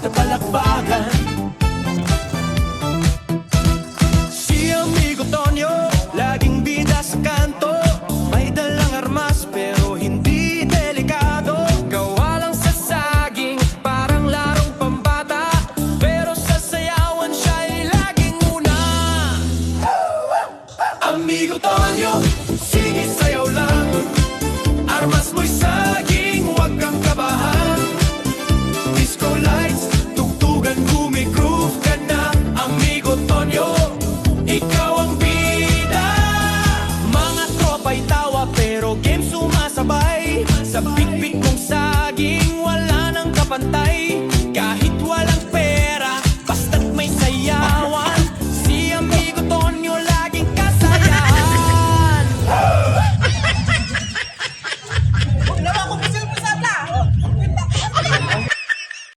na palakpakan. Si amigo Tonyo, laging bida sa kanto. May dalang armas pero hindi delikado. Gawa lang sa saging, parang larong pambata. Pero sa sayawan siya'y laging una. Amigo Tonyo, sige sayaw lang. Armas mo'y saging, huwag kang kabahan. Disco lights, tugtugan, gumigroove ka na. Amigo Tonyo, ikaw ang bida. Mga tropa'y tawa pero game sumasabay. Sa big